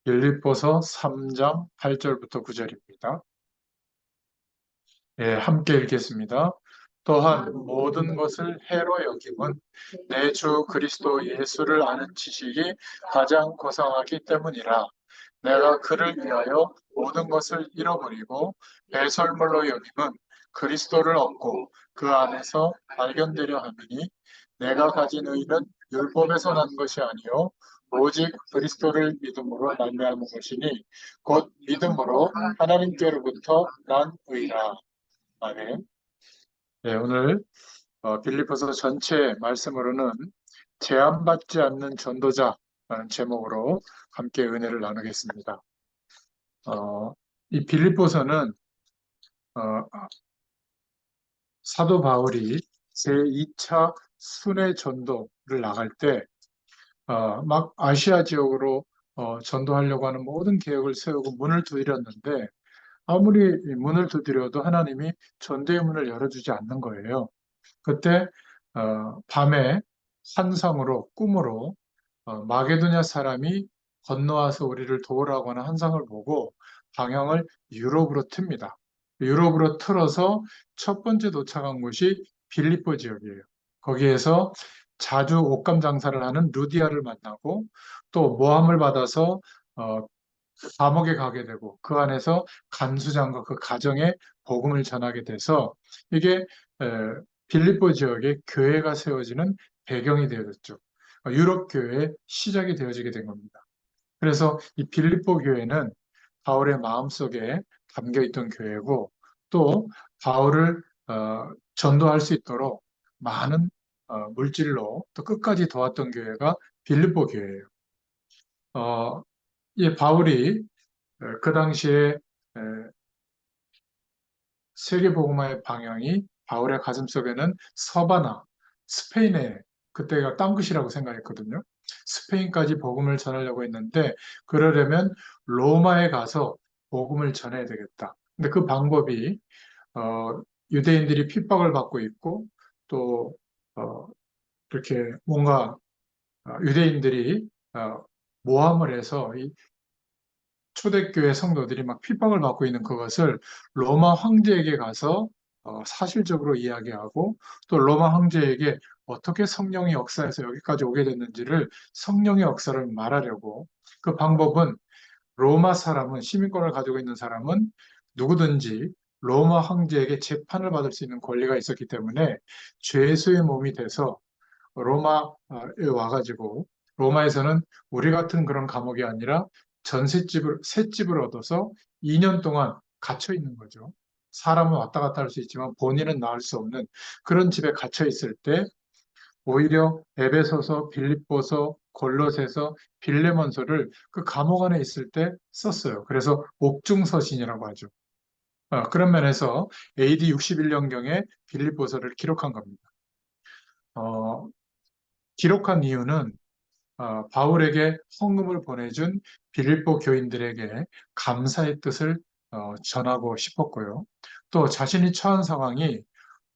빌립보서 3장 8절부터 9절입니다. 예, 함께 읽겠습니다. 또한 모든 것을 해로 여김은 내 주 그리스도 예수를 아는 지식이 가장 고상하기 때문이라. 내가 그를 위하여 모든 것을 잃어버리고 배설물로 여김은 그리스도를 얻고 그 안에서 발견되려 함이니 내가 가진 의는 율법에서 난 것이 아니요 오직 그리스도를 믿음으로 말미암은 것이니 곧 믿음으로 하나님께로부터 난 의라. 아멘. 네, 오늘 빌립보서 전체 말씀으로는 제한받지 않는 전도자라는 제목으로 함께 은혜를 나누겠습니다. 이 빌립보서는 어, 사도 바울이 제2차 순회 전도를 나갈 때 막 아시아 지역으로 전도하려고 하는 모든 계획을 세우고 문을 두드렸는데 아무리 문을 두드려도 하나님이 전도의 문을 열어주지 않는 거예요. 그때 밤에 환상으로 꿈으로 마게도냐 사람이 건너와서 우리를 도우라고 하는 환상을 보고 방향을 유럽으로 틉니다. 유럽으로 틀어서 첫 번째 도착한 곳이 빌립보 지역이에요. 거기에서 자주 옷감 장사를 하는 루디아를 만나고 또 모함을 받아서 어, 감옥에 가게 되고 그 안에서 간수장과 그 가정에 복음을 전하게 돼서 이게 에, 빌립보 지역에 교회가 세워지는 배경이 되어졌죠. 유럽 교회의 시작이 되어지게 된 겁니다. 그래서 이 빌립보 교회는 바울의 마음속에 담겨 있던 교회고 또 바울을 전도할 수 있도록 많은 물질로 또 끝까지 도왔던 교회가 빌립보 교회예요. 이 바울이 그 당시에 세계복음화의 방향이 바울의 가슴속에는 서바나, 스페인에 그때가 땅끝이라고 생각했거든요. 스페인까지 복음을 전하려고 했는데 그러려면 로마에 가서 복음을 전해야 되겠다. 근데 그 방법이 유대인들이 핍박을 받고 있고 또 어, 이렇게 뭔가 유대인들이 모함을 해서 이 초대교회 성도들이 막 핍박을 받고 있는 그것을 로마 황제에게 가서 사실적으로 이야기하고 또 로마 황제에게 어떻게 성령의 역사에서 여기까지 오게 됐는지를 성령의 역사를 말하려고 그 방법은 로마 사람은 시민권을 가지고 있는 사람은 누구든지 로마 황제에게 재판을 받을 수 있는 권리가 있었기 때문에 죄수의 몸이 돼서 로마에 와가지고 로마에서는 우리 같은 그런 감옥이 아니라 새 집을 얻어서 2년 동안 갇혀 있는 거죠. 사람은 왔다 갔다 할 수 있지만 본인은 나올 수 없는 그런 집에 갇혀 있을 때 오히려 에베소서, 빌립보서, 골로새서, 빌레몬서를 그 감옥 안에 있을 때 썼어요. 그래서 옥중서신이라고 하죠. 그런 면에서 AD 61년경에 빌립보서를 기록한 겁니다. 어, 기록한 이유는 바울에게 헌금을 보내준 빌립보 교인들에게 감사의 뜻을 전하고 싶었고요. 또 자신이 처한 상황이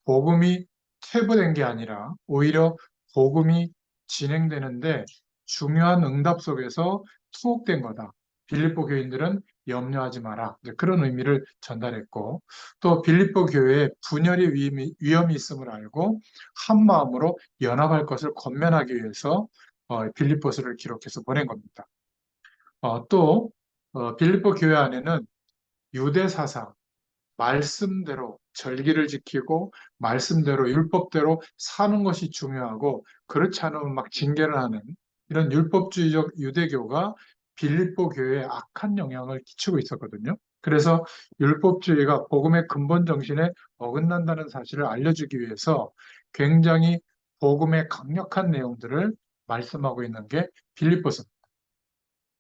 복음이 퇴보된 게 아니라 오히려 복음이 진행되는데 중요한 응답 속에서 투옥된 거다. 빌립보 교인들은 염려하지 마라. 이제 그런 의미를 전달했고 또 빌립보 교회에 분열의 위험이 있음을 알고 한 마음으로 연합할 것을 권면하기 위해서 빌립보서를 기록해서 보낸 겁니다. 또 빌립보 교회 안에는 유대 사상, 말씀대로 절기를 지키고 말씀대로 율법대로 사는 것이 중요하고 그렇지 않으면 막 징계를 하는 이런 율법주의적 유대교가 빌립보 교회에 악한 영향을 끼치고 있었거든요. 그래서 율법주의가 복음의 근본 정신에 어긋난다는 사실을 알려주기 위해서 굉장히 복음의 강력한 내용들을 말씀하고 있는 게 빌립보서.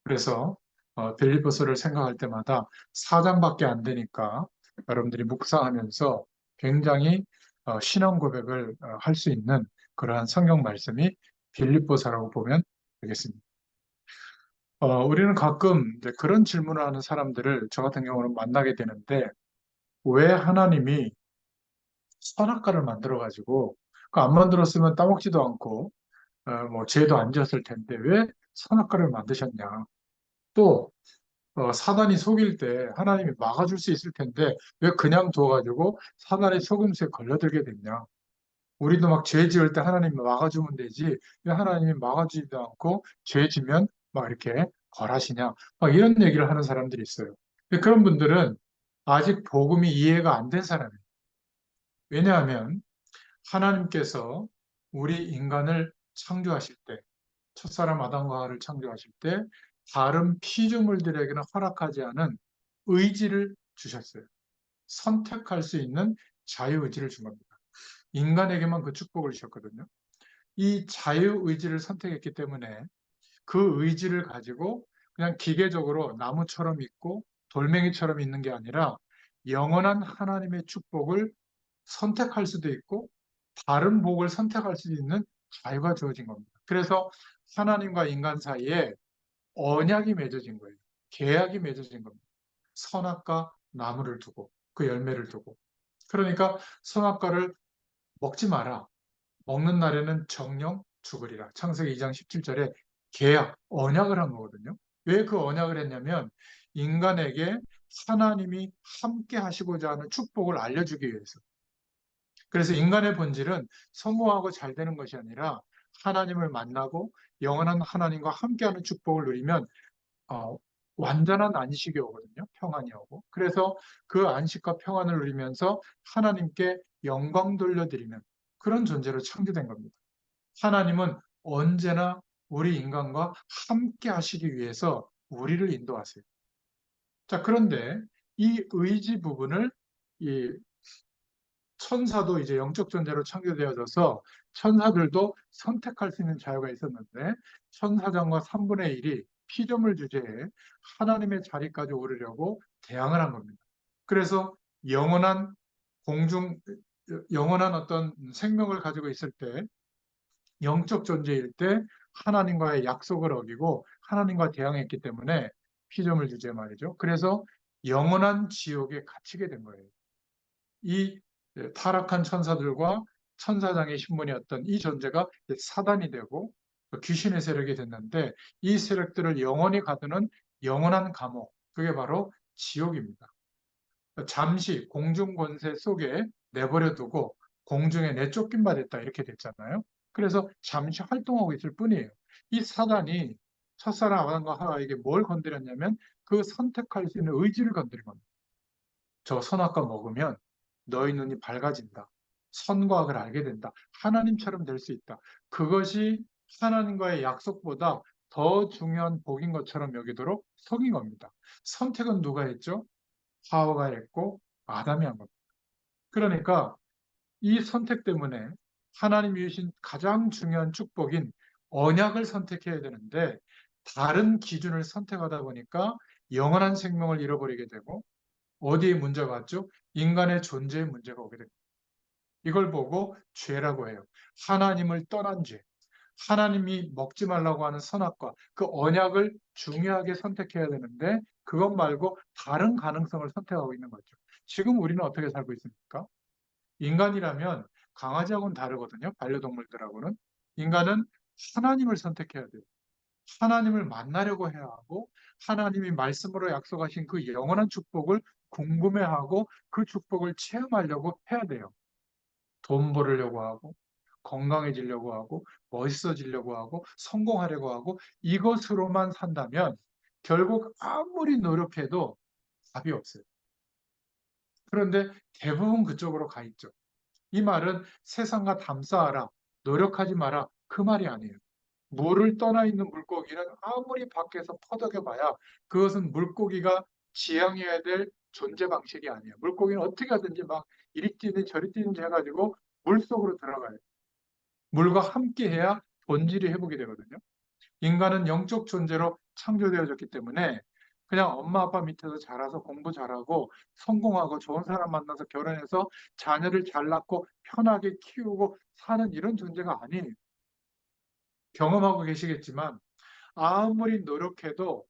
그래서 빌립보서를 생각할 때마다 4장밖에 안 되니까 여러분들이 묵상하면서 굉장히 신앙 고백을 할 수 있는 그러한 성경 말씀이 빌립보서라고 보면 되겠습니다. 우리는 가끔 이제 그런 질문을 하는 사람들을 저 같은 경우는 만나게 되는데 왜 하나님이 선악과를 만들어가지고 그 안 만들었으면 따먹지도 않고 뭐 죄도 안 지었을 텐데 왜 선악과를 만드셨냐? 또 사단이 속일 때 하나님이 막아줄 수 있을 텐데 왜 그냥 둬가지고 사단의 속임수에 걸려들게 됐냐? 우리도 막 죄 지을 때 하나님이 막아주면 되지 왜 하나님이 막아주지도 않고 죄 지면 막 이렇게 벌하시냐? 막 이런 얘기를 하는 사람들이 있어요. 근데 그런 분들은 아직 복음이 이해가 안 된 사람이에요. 왜냐하면 하나님께서 우리 인간을 창조하실 때, 첫사람 아담과 하와를 창조하실 때 다른 피조물들에게는 허락하지 않은 의지를 주셨어요. 선택할 수 있는 자유의지를 준 겁니다. 인간에게만 그 축복을 주셨거든요. 이 자유의지를 선택했기 때문에 그 의지를 가지고 그냥 기계적으로 나무처럼 있고 돌멩이처럼 있는 게 아니라 영원한 하나님의 축복을 선택할 수도 있고 다른 복을 선택할 수 있는 자유가 주어진 겁니다. 그래서 하나님과 인간 사이에 언약이 맺어진 거예요. 계약이 맺어진 겁니다. 선악과 나무를 두고 그 열매를 두고. 그러니까 선악과를 먹지 마라. 먹는 날에는 정령 죽으리라. 창세기 2장 17절에 계약, 언약을 한 거거든요. 왜 그 언약을 했냐면 인간에게 하나님이 함께 하시고자 하는 축복을 알려주기 위해서. 그래서 인간의 본질은 성공하고 잘 되는 것이 아니라 하나님을 만나고 영원한 하나님과 함께하는 축복을 누리면 어, 완전한 안식이 오거든요. 평안이 오고. 그래서 그 안식과 평안을 누리면서 하나님께 영광 돌려드리는 그런 존재로 창조된 겁니다. 하나님은 언제나 우리 인간과 함께 하시기 위해서 우리를 인도하세요. 자, 그런데 이 의지 부분을 이 천사도 이제 영적 존재로 창조되어져서 천사들도 선택할 수 있는 자유가 있었는데 천사장과 3분의 1이 피조물 주제에 하나님의 자리까지 오르려고 대항을 한 겁니다. 그래서 영원한 공중, 영원한 어떤 생명을 가지고 있을 때 영적 존재일 때 하나님과의 약속을 어기고 하나님과 대항했기 때문에 피조물 주제 말이죠. 그래서 영원한 지옥에 갇히게 된 거예요. 이 타락한 천사들과 천사장의 신분이었던 이 존재가 사단이 되고 귀신의 세력이 됐는데 이 세력들을 영원히 가두는 영원한 감옥, 그게 바로 지옥입니다. 잠시 공중 권세 속에 내버려 두고 공중에 내쫓긴 바 됐다 이렇게 됐잖아요. 그래서 잠시 활동하고 있을 뿐이에요. 이 사단이 첫사랑 아담과 하와에게 뭘 건드렸냐면 그 선택할 수 있는 의지를 건드린 겁니다. 저 선악과 먹으면 너희 눈이 밝아진다. 선과 악을 알게 된다. 하나님처럼 될 수 있다. 그것이 하나님과의 약속보다 더 중요한 복인 것처럼 여기도록 속인 겁니다. 선택은 누가 했죠? 하와가 했고 아담이 한 겁니다. 그러니까 이 선택 때문에 하나님이 주신 가장 중요한 축복인 언약을 선택해야 되는데 다른 기준을 선택하다 보니까 영원한 생명을 잃어버리게 되고 어디에 문제가 왔죠? 인간의 존재에 문제가 오게 됩니다. 이걸 보고 죄라고 해요. 하나님을 떠난 죄. 하나님이 먹지 말라고 하는 선악과 그 언약을 중요하게 선택해야 되는데 그것 말고 다른 가능성을 선택하고 있는 거죠. 지금 우리는 어떻게 살고 있습니까? 인간이라면 강아지하고는 다르거든요. 반려동물들하고는. 인간은 하나님을 선택해야 돼요. 하나님을 만나려고 해야 하고 하나님이 말씀으로 약속하신 그 영원한 축복을 궁금해하고 그 축복을 체험하려고 해야 돼요. 돈 벌으려고 하고 건강해지려고 하고 멋있어지려고 하고 성공하려고 하고 이것으로만 산다면 결국 아무리 노력해도 답이 없어요. 그런데 대부분 그쪽으로 가 있죠. 이 말은 세상과 담쌓아라, 노력하지 마라 그 말이 아니에요. 물을 떠나 있는 물고기는 아무리 밖에서 퍼덕여봐야 그것은 물고기가 지향해야 될 존재 방식이 아니에요. 물고기는 어떻게 하든지 막 이리 뛰는 저리 뛰는지 해가지고 물속으로 들어가요. 물과 함께해야 본질이 회복이 되거든요. 인간은 영적 존재로 창조되어졌기 때문에 그냥 엄마 아빠 밑에서 자라서 공부 잘하고 성공하고 좋은 사람 만나서 결혼해서 자녀를 잘 낳고 편하게 키우고 사는 이런 존재가 아니에요. 경험하고 계시겠지만 아무리 노력해도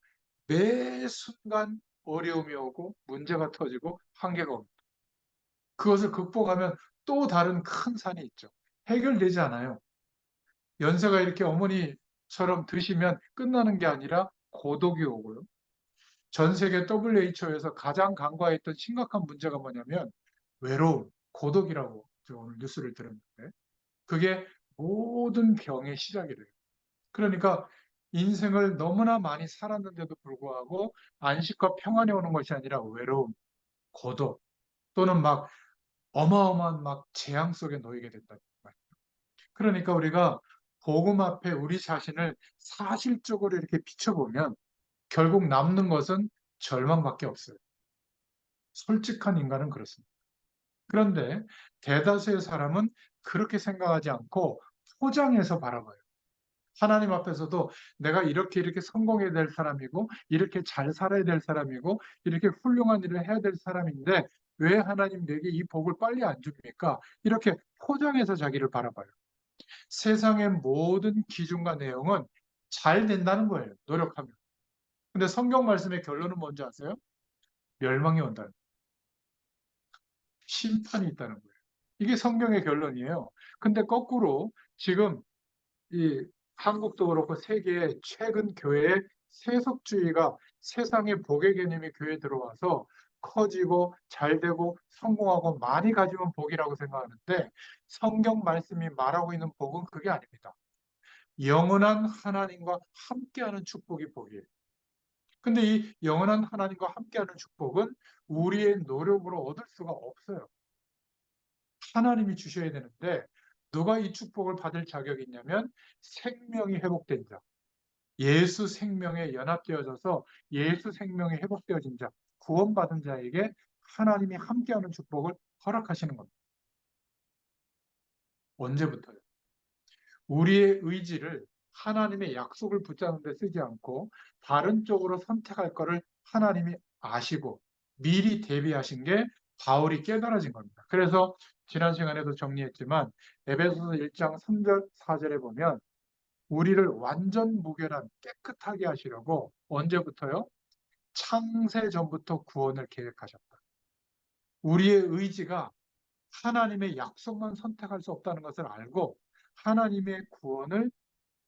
매 순간 어려움이 오고 문제가 터지고 한계가 옵니다. 그것을 극복하면 또 다른 큰 산이 있죠. 해결되지 않아요. 연세가 이렇게 어머니처럼 드시면 끝나는 게 아니라 고독이 오고요. 전 세계 WHO에서 가장 간과했던 심각한 문제가 뭐냐면 외로움, 고독이라고 저 오늘 뉴스를 들었는데 그게 모든 병의 시작이래요. 그러니까 인생을 너무나 많이 살았는데도 불구하고 안식과 평안이 오는 것이 아니라 외로움, 고독 또는 막 어마어마한 막 재앙 속에 놓이게 된다. 그러니까 우리가 복음 앞에 우리 자신을 사실적으로 이렇게 비춰보면 결국 남는 것은 절망밖에 없어요. 솔직한 인간은 그렇습니다. 그런데 대다수의 사람은 그렇게 생각하지 않고 포장해서 바라봐요. 하나님 앞에서도 내가 이렇게 이렇게 성공해야 될 사람이고 이렇게 잘 살아야 될 사람이고 이렇게 훌륭한 일을 해야 될 사람인데 왜 하나님 내게 이 복을 빨리 안 줍니까? 이렇게 포장해서 자기를 바라봐요. 세상의 모든 기준과 내용은 잘 된다는 거예요. 노력하면. 근데 성경 말씀의 결론은 뭔지 아세요? 멸망이 온다는 거예요. 심판이 있다는 거예요. 이게 성경의 결론이에요. 근데 거꾸로 지금 이 한국도 그렇고 세계의 최근 교회의 세속주의가 세상의 복의 개념이 교회에 들어와서 커지고 잘되고 성공하고 많이 가지면 복이라고 생각하는데 성경 말씀이 말하고 있는 복은 그게 아닙니다. 영원한 하나님과 함께하는 축복이 복이에요. 근데 이 영원한 하나님과 함께하는 축복은 우리의 노력으로 얻을 수가 없어요. 하나님이 주셔야 되는데 누가 이 축복을 받을 자격이 있냐면 생명이 회복된 자, 예수 생명에 연합되어져서 예수 생명이 회복되어진 자, 구원받은 자에게 하나님이 함께하는 축복을 허락하시는 겁니다. 언제부터요? 우리의 의지를 하나님의 약속을 붙잡는 데 쓰지 않고 다른 쪽으로 선택할 것을 하나님이 아시고 미리 대비하신 게 바울이 깨달아진 겁니다. 그래서 지난 시간에도 정리했지만 에베소서 1장 3절 4절에 보면 우리를 완전 무결한 깨끗하게 하시려고 언제부터요? 창세 전부터 구원을 계획하셨다. 우리의 의지가 하나님의 약속만 선택할 수 없다는 것을 알고 하나님의 구원을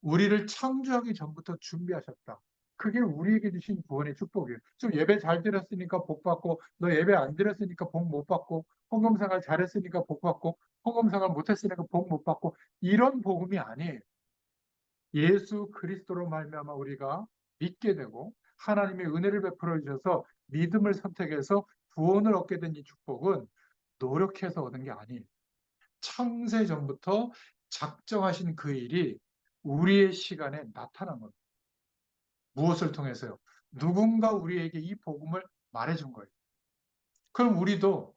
우리를 창조하기 전부터 준비하셨다. 그게 우리에게 주신 구원의 축복이에요. 좀 예배 잘 드렸으니까 복 받고, 너 예배 안 드렸으니까 복 못 받고, 헌금생활 잘했으니까 복 받고, 헌금생활 못했으니까 복 못 받고, 이런 복음이 아니에요. 예수 그리스도로 말미암아 우리가 믿게 되고 하나님의 은혜를 베풀어 주셔서 믿음을 선택해서 구원을 얻게 된 이 축복은 노력해서 얻은 게 아니에요. 창세 전부터 작정하신 그 일이 우리의 시간에 나타난 겁니다. 무엇을 통해서요? 누군가 우리에게 이 복음을 말해준 거예요. 그럼 우리도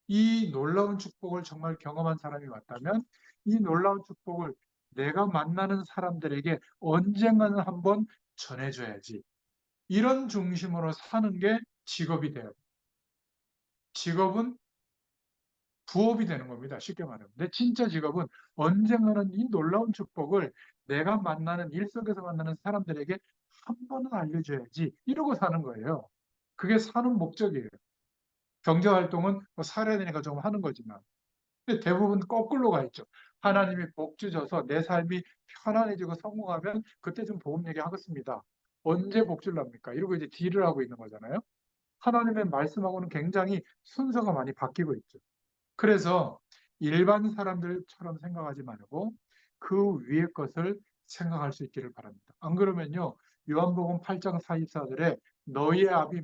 이 놀라운 축복을 정말 경험한 사람이 맞다면 이 놀라운 축복을 내가 만나는 사람들에게 언젠가는 한번 전해줘야지. 이런 중심으로 사는 게 직업이 돼요. 직업은 부업이 되는 겁니다. 쉽게 말하면. 내 진짜 직업은 언젠가는 이 놀라운 축복을 내가 만나는 일 속에서 만나는 사람들에게 한 번은 알려줘야지. 이러고 사는 거예요. 그게 사는 목적이에요. 경제활동은 뭐 살아야 되니까 좀 하는 거지만. 근데 대부분 거꾸로 가 있죠. 하나님이 복 주셔서 내 삶이 편안해지고 성공하면 그때 좀 복음 얘기하겠습니다. 언제 복 줄랍니까? 이러고 이제 딜을 하고 있는 거잖아요. 하나님의 말씀하고는 굉장히 순서가 많이 바뀌고 있죠. 그래서 일반 사람들처럼 생각하지 말고 그 위의 것을 생각할 수 있기를 바랍니다. 안 그러면요. 요한복음 8장 44절에 너희의 아비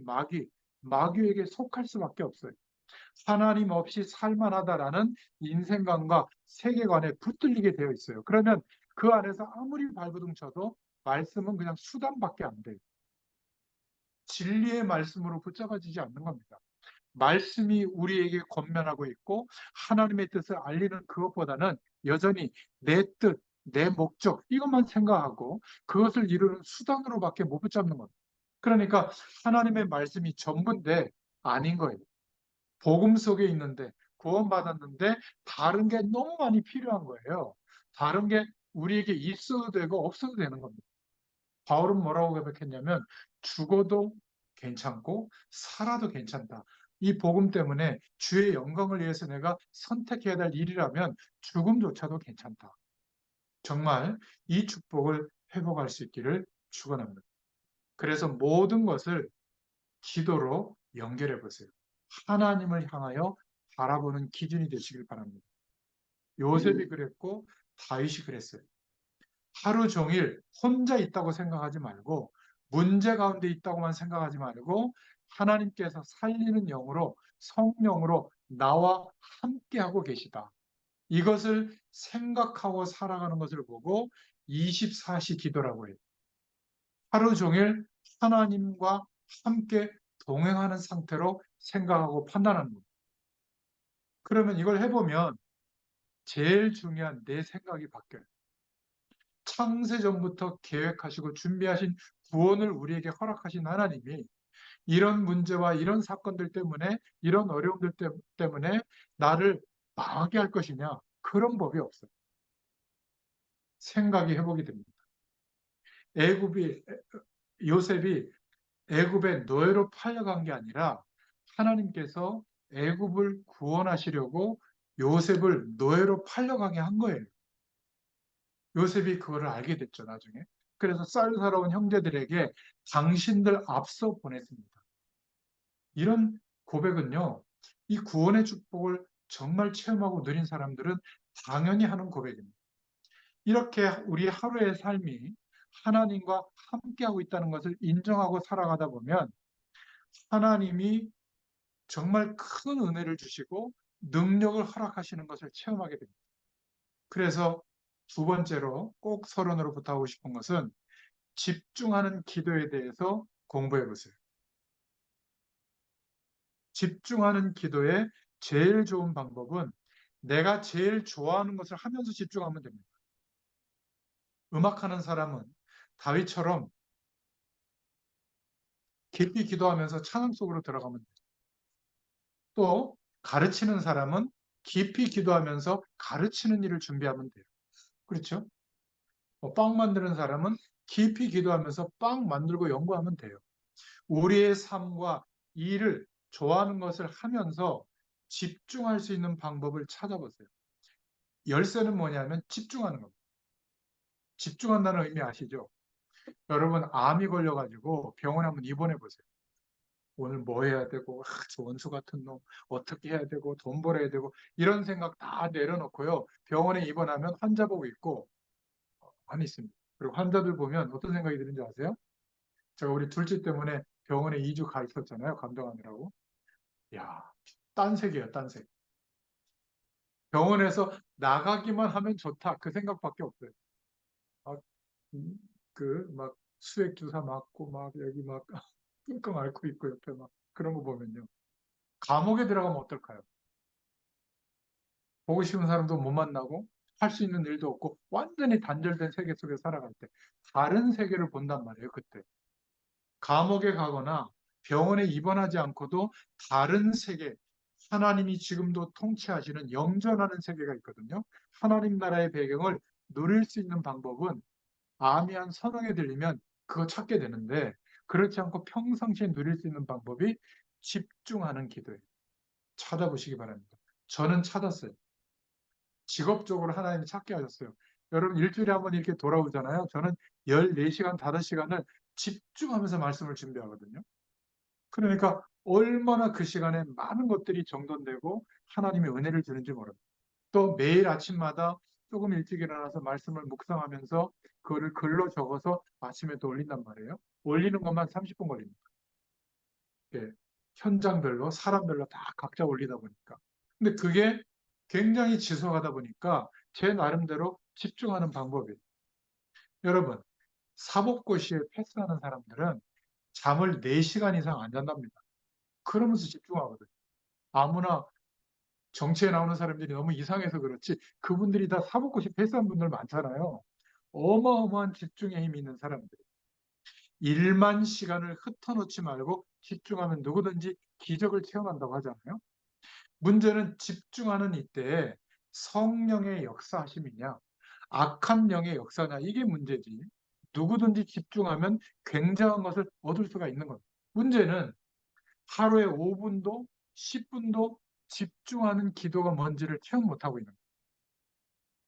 마귀에게 속할 수밖에 없어요. 하나님 없이 살만하다라는 인생관과 세계관에 붙들리게 되어 있어요. 그러면 그 안에서 아무리 발버둥 쳐도 말씀은 그냥 수단밖에 안 돼요. 진리의 말씀으로 붙잡아지지 않는 겁니다. 말씀이 우리에게 권면하고 있고 하나님의 뜻을 알리는 그것보다는 여전히 내 뜻, 내 목적 이것만 생각하고 그것을 이루는 수단으로밖에 못 붙잡는 겁니다. 그러니까 하나님의 말씀이 전부인데 아닌 거예요. 복음 속에 있는데 구원받았는데 다른 게 너무 많이 필요한 거예요. 다른 게 우리에게 있어도 되고 없어도 되는 겁니다. 바울은 뭐라고 고백했냐면 죽어도 괜찮고 살아도 괜찮다. 이 복음 때문에 주의 영광을 위해서 내가 선택해야 될 일이라면 죽음조차도 괜찮다. 정말 이 축복을 회복할 수 있기를 축원합니다. 그래서 모든 것을 기도로 연결해 보세요. 하나님을 향하여 바라보는 기준이 되시길 바랍니다. 요셉이 그랬고 다윗이 그랬어요. 하루 종일 혼자 있다고 생각하지 말고 문제 가운데 있다고만 생각하지 말고 하나님께서 살리는 영으로 성령으로 나와 함께하고 계시다. 이것을 생각하고 살아가는 것을 보고 24시 기도라고 해요. 하루 종일 하나님과 함께 동행하는 상태로 생각하고 판단하는 거예요. 그러면 이걸 해보면 제일 중요한 내 생각이 바뀌어요. 창세전부터 계획하시고 준비하신 구원을 우리에게 허락하신 하나님이 이런 문제와 이런 사건들 때문에 이런 어려움들 때문에 나를 망하게 할 것이냐? 그런 법이 없어요. 생각이 회복이 됩니다. 애굽이 요셉이 애굽의 노예로 팔려간 게 아니라 하나님께서 애굽을 구원하시려고 요셉을 노예로 팔려가게 한 거예요. 요셉이 그거를 알게 됐죠, 나중에. 그래서 쌀쌀한 형제들에게 당신들 앞서 보냈습니다. 이런 고백은요, 이 구원의 축복을 정말 체험하고 누린 사람들은 당연히 하는 고백입니다. 이렇게 우리 하루의 삶이 하나님과 함께하고 있다는 것을 인정하고 살아가다 보면 하나님이 정말 큰 은혜를 주시고 능력을 허락하시는 것을 체험하게 됩니다. 그래서 두 번째로 꼭 서론으로 부탁하고 싶은 것은 집중하는 기도에 대해서 공부해 보세요. 집중하는 기도의 제일 좋은 방법은 내가 제일 좋아하는 것을 하면서 집중하면 됩니다. 음악하는 사람은 다윗처럼 깊이 기도하면서 찬양 속으로 들어가면 돼요. 또 가르치는 사람은 깊이 기도하면서 가르치는 일을 준비하면 돼요. 그렇죠? 빵 만드는 사람은 깊이 기도하면서 빵 만들고 연구하면 돼요. 우리의 삶과 일을 좋아하는 것을 하면서 집중할 수 있는 방법을 찾아보세요. 열쇠는 뭐냐면 집중하는 겁니다. 집중한다는 의미 아시죠? 여러분 암이 걸려가지고 병원에 한번 입원해 보세요. 오늘 뭐 해야 되고 저 원수 같은 놈 어떻게 해야 되고 돈 벌어야 되고 이런 생각 다 내려놓고요. 병원에 입원하면 환자 보고 있고 많이 있습니다. 그리고 환자들 보면 어떤 생각이 드는지 아세요? 제가 우리 둘째 때문에 병원에 2주 가 있었잖아요. 감정하느라고. 야, 딴색이에요, 딴색. 병원에서 나가기만 하면 좋다. 그 생각밖에 없어요. 막, 막, 수액 주사 맞고, 막, 여기 막, 끙끙 앓고 있고, 옆에 막, 그런 거 보면요. 감옥에 들어가면 어떨까요? 보고 싶은 사람도 못 만나고, 할 수 있는 일도 없고, 완전히 단절된 세계 속에 살아갈 때, 다른 세계를 본단 말이에요, 그때. 감옥에 가거나 병원에 입원하지 않고도 다른 세계, 하나님이 지금도 통치하시는 영전하는 세계가 있거든요. 하나님 나라의 배경을 누릴 수 있는 방법은 암이 한 서너 개 들리면 그거 찾게 되는데 그렇지 않고 평상시에 누릴 수 있는 방법이 집중하는 기도예요. 찾아보시기 바랍니다. 저는 찾았어요. 직업적으로 하나님이 찾게 하셨어요. 여러분 일주일에 한번 이렇게 돌아오잖아요. 저는 14시간, 5시간을 집중하면서 말씀을 준비하거든요. 그러니까 얼마나 그 시간에 많은 것들이 정돈되고 하나님의 은혜를 주는지 모릅니다. 또 매일 아침마다 조금 일찍 일어나서 말씀을 묵상하면서 그거를 글로 적어서 아침에 또 올린단 말이에요. 올리는 것만 30분 걸립니다. 예, 현장별로 사람별로 다 각자 올리다 보니까. 근데 그게 굉장히 지속하다 보니까 제 나름대로 집중하는 방법이에요. 여러분, 사법고시에 패스하는 사람들은 잠을 4시간 이상 안 잔답니다. 그러면서 집중하거든요. 아무나 정치에 나오는 사람들이 너무 이상해서 그렇지 그분들이 다 사법고시 패스한 분들 많잖아요. 어마어마한 집중의 힘이 있는 사람들. 일만 시간을 흩어놓지 말고 집중하면 누구든지 기적을 체험한다고 하잖아요. 문제는 집중하는 이때에 성령의 역사하심이냐, 악한 영의 역사냐, 이게 문제지. 누구든지 집중하면 굉장한 것을 얻을 수가 있는 겁니다. 문제는 하루에 5분도 10분도 집중하는 기도가 뭔지를 체험 못하고 있는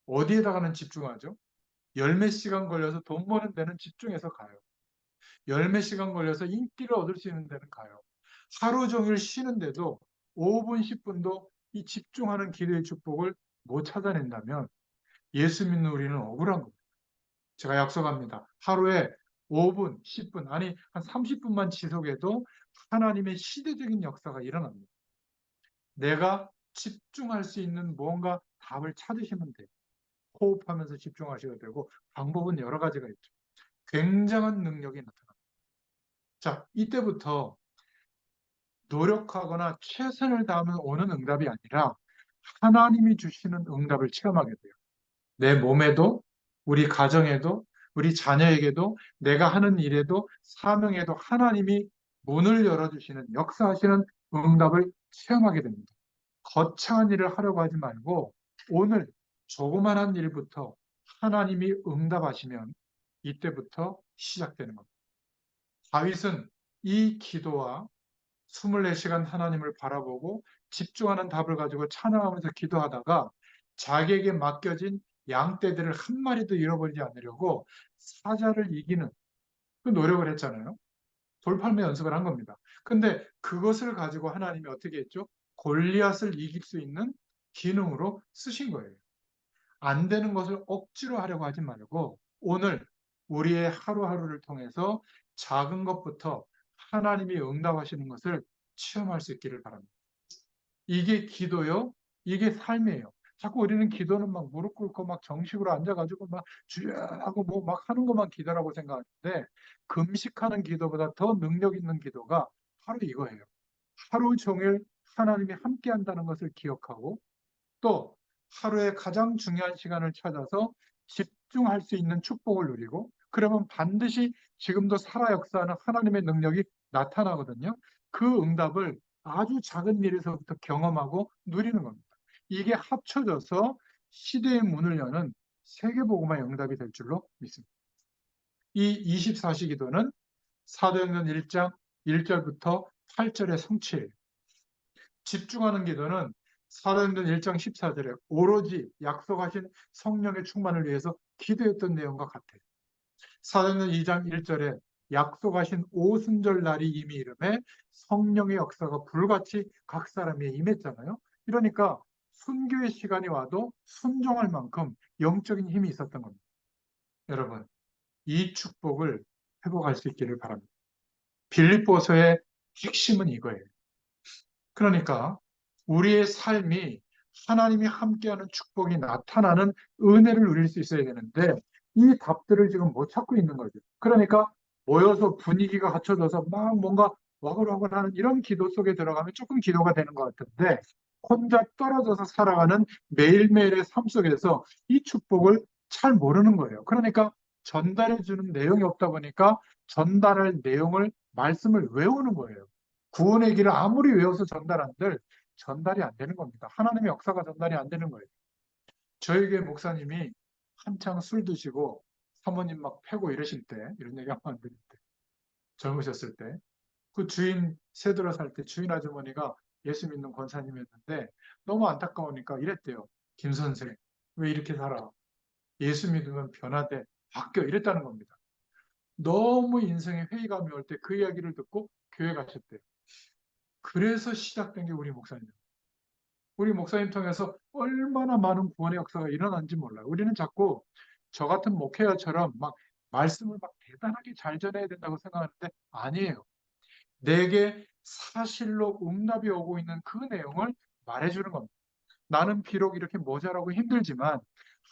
거예요. 어디에다가는 집중하죠? 열 몇 시간 걸려서 돈 버는 데는 집중해서 가요. 열 몇 시간 걸려서 인기를 얻을 수 있는 데는 가요. 하루 종일 쉬는데도 5분, 10분도 이 집중하는 기도의 축복을 못 찾아낸다면 예수 믿는 우리는 억울한 겁니다. 제가 약속합니다. 하루에 5분, 10분, 아니 한 30분만 지속해도 하나님의 시대적인 역사가 일어납니다. 내가 집중할 수 있는 무언가 답을 찾으시면 돼요. 호흡하면서 집중하셔야 되고 방법은 여러 가지가 있죠. 굉장한 능력이 나타납니다. 자, 이때부터 노력하거나 최선을 다하면 오는 응답이 아니라 하나님이 주시는 응답을 체험하게 돼요. 내 몸에도, 우리 가정에도, 우리 자녀에게도, 내가 하는 일에도, 사명에도 하나님이 문을 열어주시는, 역사하시는 응답을 체험하게 됩니다. 거창한 일을 하려고 하지 말고 오늘 조그만한 일부터 하나님이 응답하시면 이때부터 시작되는 겁니다. 다윗은 이 기도와 24시간 하나님을 바라보고 집중하는 답을 가지고 찬양하면서 기도하다가 자기에게 맡겨진 양떼들을 한 마리도 잃어버리지 않으려고 사자를 이기는 그 노력을 했잖아요. 돌팔매 연습을 한 겁니다. 근데 그것을 가지고 하나님이 어떻게 했죠? 골리앗을 이길 수 있는 기능으로 쓰신 거예요. 안 되는 것을 억지로 하려고 하지 말고 오늘 우리의 하루하루를 통해서 작은 것부터 하나님이 응답하시는 것을 체험할 수 있기를 바랍니다. 이게 기도요. 이게 삶이에요. 자꾸 우리는 기도는 막 무릎 꿇고 막 정식으로 앉아가지고 막 주여 하고 뭐 막 하는 것만 기도라고 생각하는데 금식하는 기도보다 더 능력 있는 기도가 바로 이거예요. 하루 종일 하나님이 함께 한다는 것을 기억하고 또 하루의 가장 중요한 시간을 찾아서 집중할 수 있는 축복을 누리고 그러면 반드시 지금도 살아 역사하는 하나님의 능력이 나타나거든요. 그 응답을 아주 작은 일에서부터 경험하고 누리는 겁니다. 이게 합쳐져서 시대의 문을 여는 세계복음화의 응답이 될 줄로 믿습니다. 이 24시 기도는 사도행전 1장 1절부터 8절의 성취예요. 집중하는 기도는 사도행전 1장 14절에 오로지 약속하신 성령의 충만을 위해서 기도했던 내용과 같아요. 사도행전 2장 1절에 약속하신 오순절 날이 이미 이름에 성령의 역사가 불같이 각 사람에 임했잖아요. 그러니까 순교의 시간이 와도 순종할 만큼 영적인 힘이 있었던 겁니다. 여러분, 이 축복을 회복할 수 있기를 바랍니다. 빌립보서의 핵심은 이거예요. 그러니까 우리의 삶이 하나님이 함께하는 축복이 나타나는 은혜를 누릴 수 있어야 되는데 이 답들을 지금 못 찾고 있는 거죠. 그러니까 모여서 분위기가 갖춰져서 막 뭔가 와글와글하는 이런 기도 속에 들어가면 조금 기도가 되는 것 같은데 혼자 떨어져서 살아가는 매일매일의 삶 속에서 이 축복을 잘 모르는 거예요. 그러니까 전달해 주는 내용이 없다 보니까 전달할 내용을 말씀을 외우는 거예요. 구원의 길을 아무리 외워서 전달한들 전달이 안 되는 겁니다. 하나님의 역사가 전달이 안 되는 거예요. 저희 교회 목사님이 한창 술 드시고 사모님 막 패고 이러실 때, 이런 얘기 하면 안 드릴 때, 젊으셨을 때, 그 주인 세들어 살 때 주인 아주머니가 예수 믿는 권사님이었는데 너무 안타까우니까 이랬대요. 김 선생, 왜 이렇게 살아? 예수 믿으면 변화돼, 바뀌어 이랬다는 겁니다. 너무 인생에 회의감이 올 때 그 이야기를 듣고 교회 가셨대요. 그래서 시작된 게 우리 목사님. 우리 목사님 통해서 얼마나 많은 구원의 역사가 일어난지 몰라요. 우리는 자꾸 저 같은 목회자처럼 막 말씀을 막 대단하게 잘 전해야 된다고 생각하는데 아니에요. 내게 사실로 응답이 오고 있는 그 내용을 말해주는 겁니다. 나는 비록 이렇게 모자라고 힘들지만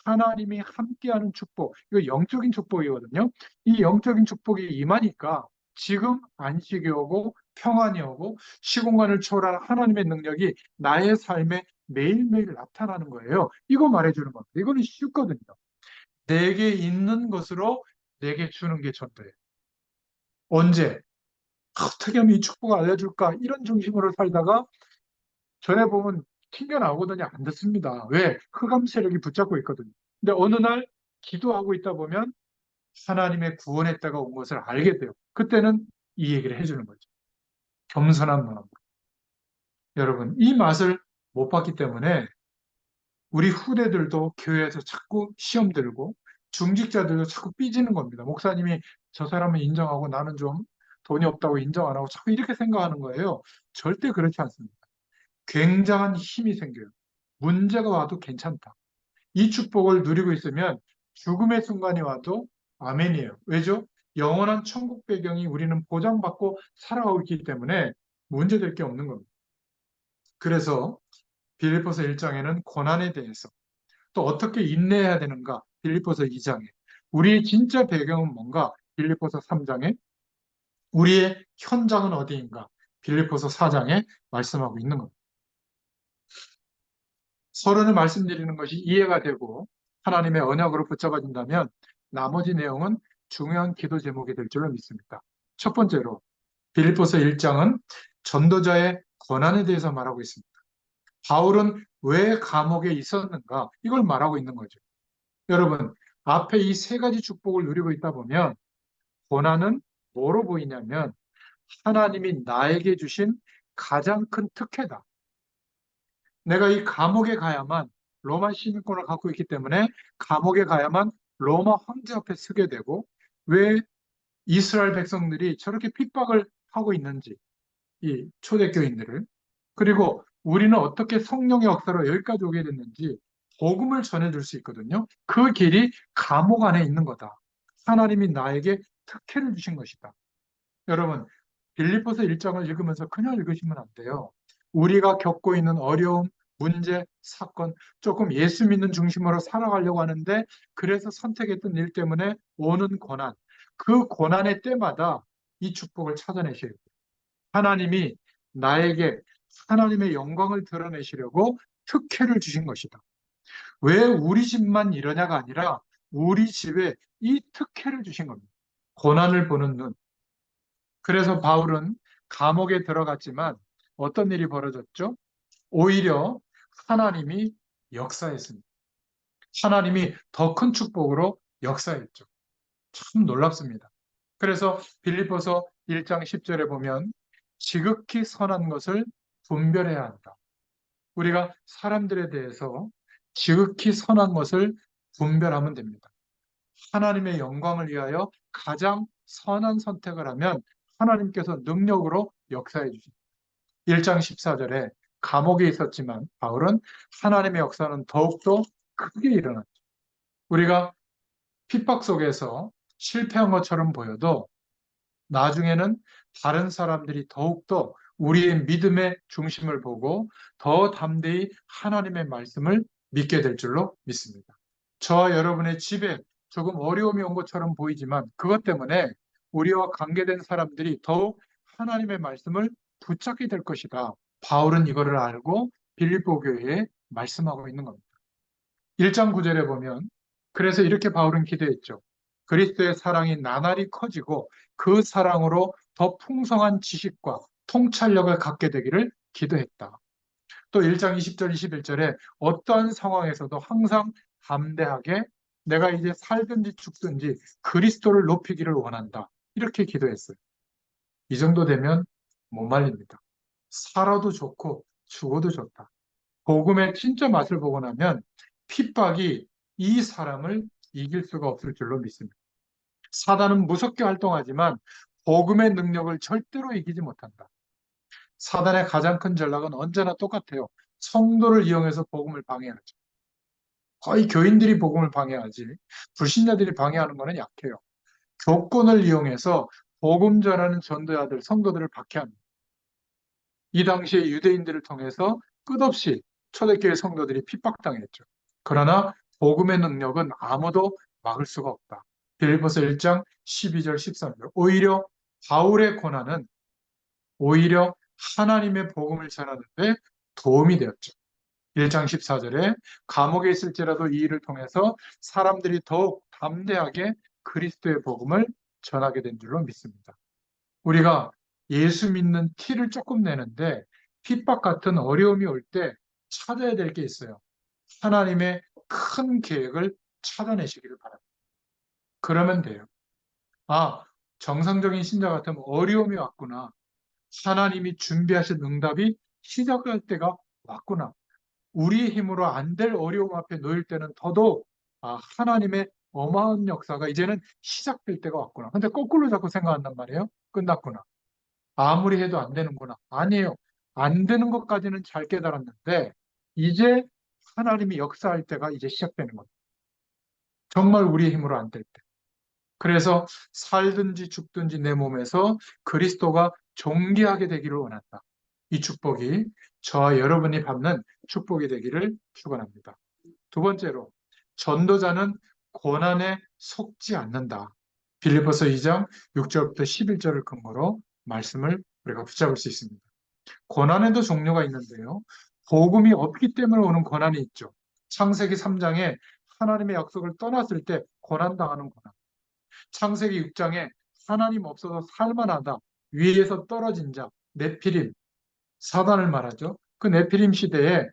하나님이 함께하는 축복, 이거 영적인 축복이거든요. 이 영적인 축복이 임하니까 지금 안식이 오고 평안이 오고 시공간을 초월한 하나님의 능력이 나의 삶에 매일매일 나타나는 거예요. 이거 말해주는 겁니다. 이거는 쉽거든요. 내게 있는 것으로 내게 주는 게 전도예요. 언제? 어떻게 하면 이 축복을 알려줄까? 이런 중심으로 살다가 전에 보면 튕겨나오거든요. 안 듣습니다. 왜? 흑암 세력이 붙잡고 있거든요. 근데 어느 날 기도하고 있다 보면 하나님의 구원의 때가 온 것을 알게 돼요. 그때는 이 얘기를 해주는 거죠. 겸손한 마음으로. 여러분, 이 맛을 못 봤기 때문에 우리 후대들도 교회에서 자꾸 시험 들고 중직자들도 자꾸 삐지는 겁니다. 목사님이 저 사람은 인정하고 나는 좀 돈이 없다고 인정 안 하고 자꾸 이렇게 생각하는 거예요. 절대 그렇지 않습니다. 굉장한 힘이 생겨요. 문제가 와도 괜찮다. 이 축복을 누리고 있으면 죽음의 순간이 와도 아멘이에요. 왜죠? 영원한 천국 배경이 우리는 보장받고 살아가고 있기 때문에 문제될 게 없는 겁니다. 그래서 빌립보서 1장에는 고난에 대해서 또 어떻게 인내해야 되는가 빌립보서 2장에 우리의 진짜 배경은 뭔가 빌립보서 3장에 우리의 현장은 어디인가 빌립보서 4장에 말씀하고 있는 겁니다. 서론을 말씀드리는 것이 이해가 되고 하나님의 언약으로 붙잡아진다면 나머지 내용은 중요한 기도 제목이 될 줄로 믿습니다. 첫 번째로 빌립보서 1장은 전도자의 권한에 대해서 말하고 있습니다. 바울은 왜 감옥에 있었는가? 이걸 말하고 있는 거죠. 여러분, 앞에 이 세 가지 축복을 누리고 있다 보면 고난은 뭐로 보이냐면 하나님이 나에게 주신 가장 큰 특혜다. 내가 이 감옥에 가야만 로마 시민권을 갖고 있기 때문에 감옥에 가야만 로마 황제 앞에 서게 되고 왜 이스라엘 백성들이 저렇게 핍박을 하고 있는지 이 초대교인들을 그리고 우리는 어떻게 성령의 역사로 여기까지 오게 됐는지 복음을 전해줄 수 있거든요. 그 길이 감옥 안에 있는 거다. 하나님이 나에게 특혜를 주신 것이다. 여러분, 빌립보서 1장을 읽으면서 그냥 읽으시면 안 돼요. 우리가 겪고 있는 어려움, 문제, 사건, 조금 예수 믿는 중심으로 살아가려고 하는데 그래서 선택했던 일 때문에 오는 고난, 그 고난의 때마다 이 축복을 찾아내셔야 돼요. 하나님이 나에게 하나님의 영광을 드러내시려고 특혜를 주신 것이다. 왜 우리 집만 이러냐가 아니라 우리 집에 이 특혜를 주신 겁니다. 고난을 보는 눈. 그래서 바울은 감옥에 들어갔지만 어떤 일이 벌어졌죠? 오히려 하나님이 역사했습니다. 하나님이 더 큰 축복으로 역사했죠. 참 놀랍습니다. 그래서 빌립보서 1장 10절에 보면 지극히 선한 것을 분별해야 한다. 우리가 사람들에 대해서 지극히 선한 것을 분별하면 됩니다. 하나님의 영광을 위하여 가장 선한 선택을 하면 하나님께서 능력으로 역사해 주십니다. 1장 14절에 감옥에 있었지만 바울은 하나님의 역사는 더욱더 크게 일어났죠. 우리가 핍박 속에서 실패한 것처럼 보여도 나중에는 다른 사람들이 더욱더 우리의 믿음의 중심을 보고 더 담대히 하나님의 말씀을 믿게 될 줄로 믿습니다. 저와 여러분의 집에 조금 어려움이 온 것처럼 보이지만 그것 때문에 우리와 관계된 사람들이 더욱 하나님의 말씀을 붙잡게 될 것이다. 바울은 이거를 알고 빌립보 교회에 말씀하고 있는 겁니다. 1장 9절에 보면 그래서 이렇게 바울은 기도했죠. 그리스도의 사랑이 나날이 커지고 그 사랑으로 더 풍성한 지식과 통찰력을 갖게 되기를 기도했다. 또 1장 20절, 21절에 어떠한 상황에서도 항상 담대하게 내가 이제 살든지 죽든지 그리스도를 높이기를 원한다. 이렇게 기도했어요. 이 정도 되면 못 말립니다. 살아도 좋고 죽어도 좋다. 복음의 진짜 맛을 보고 나면 핍박이 이 사람을 이길 수가 없을 줄로 믿습니다. 사단은 무섭게 활동하지만 복음의 능력을 절대로 이기지 못한다. 사단의 가장 큰 전략은 언제나 똑같아요. 성도를 이용해서 복음을 방해하죠. 거의 교인들이 복음을 방해하지 불신자들이 방해하는 것은 약해요. 교권을 이용해서 복음 전하는 전도자들, 성도들을 박해합니다. 이 당시에 유대인들을 통해서 끝없이 초대교회 성도들이 핍박당했죠. 그러나 복음의 능력은 아무도 막을 수가 없다. 빌립보서 1장 12절 13절. 오히려 바울의 고난은 오히려 하나님의 복음을 전하는데 도움이 되었죠. 1장 14절에 감옥에 있을지라도 이 일을 통해서 사람들이 더욱 담대하게 그리스도의 복음을 전하게 된 줄로 믿습니다. 우리가 예수 믿는 티를 조금 내는데 핍박 같은 어려움이 올 때 찾아야 될 게 있어요. 하나님의 큰 계획을 찾아내시기를 바랍니다. 그러면 돼요. 아, 정상적인 신자 같으면 어려움이 왔구나. 하나님이 준비하신 응답이 시작할 때가 왔구나. 우리의 힘으로 안 될 어려움 앞에 놓일 때는 더더욱 하나님의 어마어마한 역사가 이제는 시작될 때가 왔구나. 근데 거꾸로 자꾸 생각한단 말이에요. 끝났구나. 아무리 해도 안 되는구나. 아니에요. 안 되는 것까지는 잘 깨달았는데 이제 하나님이 역사할 때가 이제 시작되는 겁니다. 정말 우리의 힘으로 안 될 때. 그래서 살든지 죽든지 내 몸에서 그리스도가 존귀하게 되기를 원한다. 이 축복이 저와 여러분이 받는 축복이 되기를 축원합니다. 두 번째로 전도자는 고난에 속지 않는다. 빌립보서 2장 6절부터 11절을 근거로 말씀을 우리가 붙잡을 수 있습니다. 고난에도 종류가 있는데요. 복음이 없기 때문에 오는 고난이 있죠. 창세기 3장에 하나님의 약속을 떠났을 때 고난당하는 고난. 창세기 6장에 하나님 없어서 살만하다. 위에서 떨어진 자, 네피림, 사단을 말하죠. 그 네피림 시대에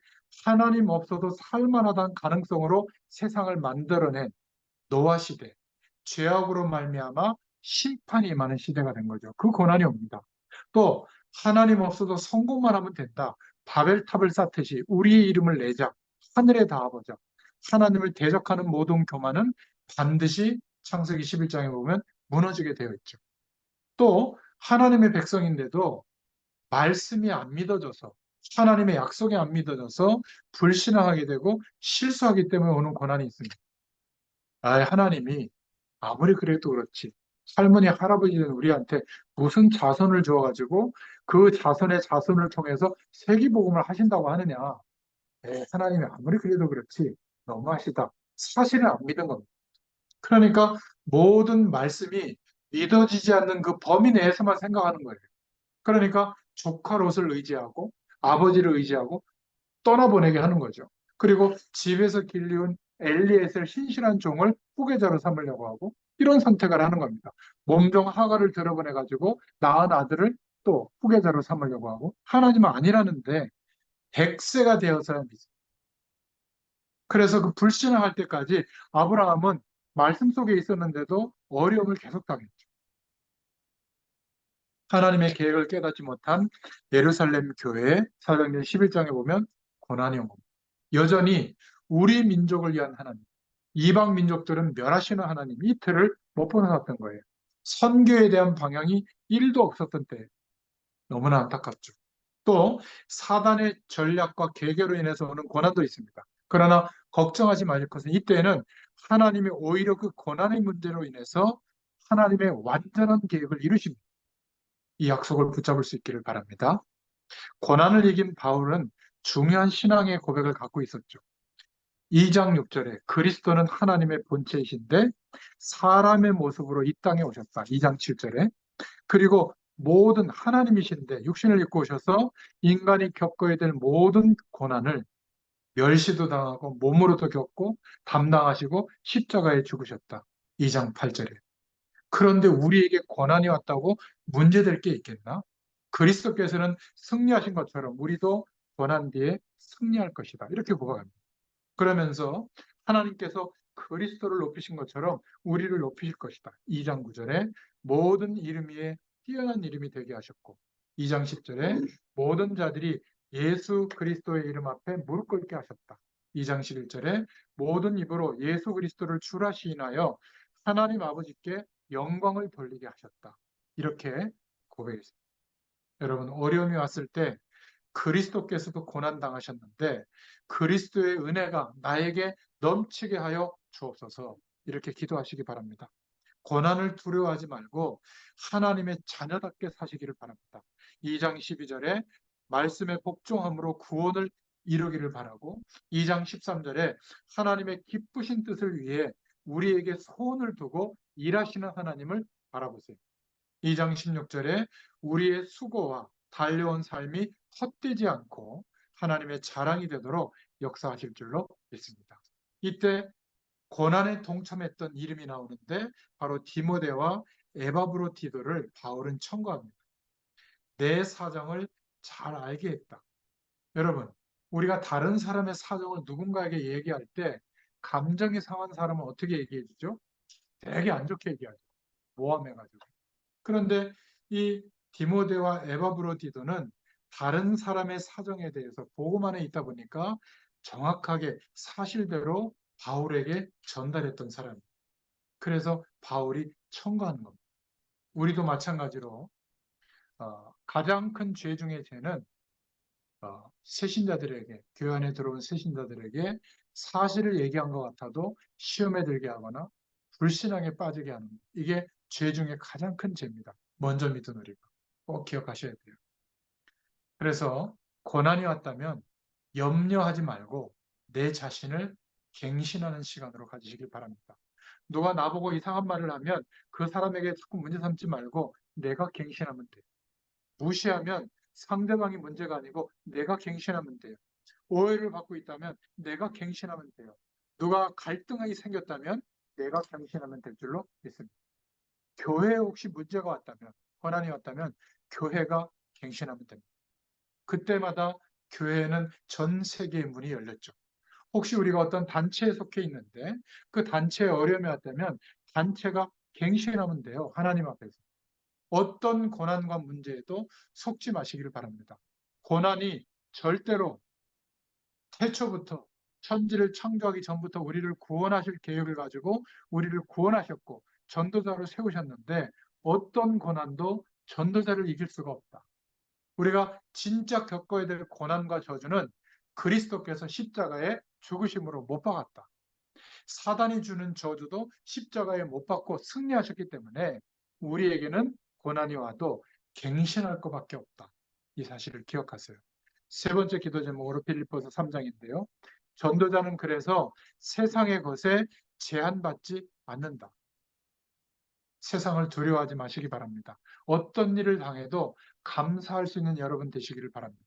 하나님 없어도 살만하다는 가능성으로 세상을 만들어낸 노아 시대, 죄악으로 말미암아 심판이 임하는 시대가 된 거죠. 그 고난이 옵니다. 또 하나님 없어도 성공만 하면 된다. 바벨탑을 쌓듯이 우리의 이름을 내자. 하늘에 닿아보자. 하나님을 대적하는 모든 교만은 반드시 창세기 11장에 보면 무너지게 되어 있죠. 또 하나님의 백성인데도 말씀이 안 믿어져서 하나님의 약속이 안 믿어져서 불신앙하게 되고 실수하기 때문에 오는 고난이 있습니다. 하나님이 아무리 그래도 그렇지 할머니 할아버지는 우리한테 무슨 자손을 주어가지고 그 자손의 자손을 통해서 세기복음을 하신다고 하느냐. 하나님이 아무리 그래도 그렇지 너무하시다. 사실은 안 믿은 겁니다. 그러니까 모든 말씀이 믿어지지 않는 그 범위 내에서만 생각하는 거예요. 그러니까 조카 롯을 의지하고 아버지를 의지하고 떠나보내게 하는 거죠. 그리고 집에서 길리운 엘리에셀 신실한 종을 후계자로 삼으려고 하고 이런 선택을 하는 겁니다. 몸종 하가를 들어보내 가지고 낳은 아들을 또 후계자로 삼으려고 하고 하나님은 아니라는데 100세가 되어서야 믿습니다. 그래서 그 불신앙할 때까지 아브라함은 말씀 속에 있었는데도 어려움을 계속 당했죠. 하나님의 계획을 깨닫지 못한 예루살렘 교회 사도행전 11장에 보면 고난이 온 겁니다. 여전히 우리 민족을 위한 하나님, 이방 민족들은 멸하시는 하나님, 이 틀을 못 벗어났던 거예요. 선교에 대한 방향이 1도 없었던 때 너무나 안타깝죠. 또 사단의 전략과 계계로 인해서 오는 고난도 있습니다. 그러나 걱정하지 마실 것은 이때에는 하나님이 오히려 그 고난의 문제로 인해서 하나님의 완전한 계획을 이루십니다. 이 약속을 붙잡을 수 있기를 바랍니다. 고난을 이긴 바울은 중요한 신앙의 고백을 갖고 있었죠. 2장 6절에 그리스도는 하나님의 본체이신데 사람의 모습으로 이 땅에 오셨다. 2장 7절에 그리고 모든 하나님이신데 육신을 입고 오셔서 인간이 겪어야 될 모든 고난을 멸시도 당하고 몸으로도 겪고 담당하시고 십자가에 죽으셨다. 2장 8절에 그런데 우리에게 고난이 왔다고 문제될 게 있겠나? 그리스도께서는 승리하신 것처럼 우리도 고난 뒤에 승리할 것이다. 이렇게 고백합니다. 그러면서 하나님께서 그리스도를 높이신 것처럼 우리를 높이실 것이다. 2장 9절에 모든 이름 위에 뛰어난 이름이 되게 하셨고 2장 10절에 모든 자들이 예수 그리스도의 이름 앞에 무릎 꿇게 하셨다. 2장 11절에 모든 입으로 예수 그리스도를 주라 시인하여 하나님 아버지께 영광을 돌리게 하셨다. 이렇게 고백했습니다. 여러분 어려움이 왔을 때 그리스도께서도 고난당하셨는데 그리스도의 은혜가 나에게 넘치게 하여 주옵소서 이렇게 기도하시기 바랍니다. 고난을 두려워하지 말고 하나님의 자녀답게 사시기를 바랍니다. 2장 12절에 말씀에 복종함으로 구원을 이루기를 바라고 2장 13절에 하나님의 기쁘신 뜻을 위해 우리에게 소원을 두고 일하시는 하나님을 바라보세요. 2장 16절에 우리의 수고와 달려온 삶이 헛되지 않고 하나님의 자랑이 되도록 역사하실 줄로 믿습니다. 이때 고난에 동참했던 이름이 나오는데 바로 디모데와 에바브로디도를 바울은 청구합니다. 내 사정을 잘 알게 했다. 여러분, 우리가 다른 사람의 사정을 누군가에게 얘기할 때 감정이 상한 사람은 어떻게 얘기해 주죠? 되게 안 좋게 얘기하죠. 모함해가지고. 그런데 이 디모데와 에바브로디도는 다른 사람의 사정에 대해서 복음 안에 있다 보니까 정확하게 사실대로 바울에게 전달했던 사람입니다. 그래서 바울이 청구하는 겁니다. 우리도 마찬가지로 가장 큰 죄 중의 죄는 새신자들에게, 교회 안에 들어온 새신자들에게 사실을 얘기한 것 같아도 시험에 들게 하거나 불신앙에 빠지게 하는, 이게 죄 중에 가장 큰 죄입니다. 먼저 믿은 우리가 꼭 기억하셔야 돼요. 그래서 고난이 왔다면 염려하지 말고 내 자신을 갱신하는 시간으로 가지시길 바랍니다. 누가 나보고 이상한 말을 하면 그 사람에게 자꾸 문제 삼지 말고 내가 갱신하면 돼요. 무시하면 상대방이 문제가 아니고 내가 갱신하면 돼요. 오해를 받고 있다면 내가 갱신하면 돼요. 누가 갈등이 생겼다면 내가 갱신하면 될 줄로 믿습니다. 교회에 혹시 문제가 왔다면, 고난이 왔다면 교회가 갱신하면 됩니다. 그때마다 교회에는 전 세계의 문이 열렸죠. 혹시 우리가 어떤 단체에 속해 있는데 그 단체에 어려움이 왔다면 단체가 갱신하면 돼요. 하나님 앞에서. 어떤 고난과 문제에도 속지 마시기를 바랍니다. 고난이 절대로 태초부터 천지를 창조하기 전부터 우리를 구원하실 계획을 가지고 우리를 구원하셨고 전도자로 세우셨는데 어떤 고난도 전도자를 이길 수가 없다. 우리가 진짜 겪어야 될 고난과 저주는 그리스도께서 십자가에 죽으심으로 못 박았다. 사단이 주는 저주도 십자가에 못 박고 승리하셨기 때문에 우리에게는 고난이 와도 갱신할 것밖에 없다. 이 사실을 기억하세요. 세 번째 기도 제목으로 빌립보서 3장인데요. 전도자는 그래서 세상의 것에 제한받지 않는다. 세상을 두려워하지 마시기 바랍니다. 어떤 일을 당해도 감사할 수 있는 여러분 되시기를 바랍니다.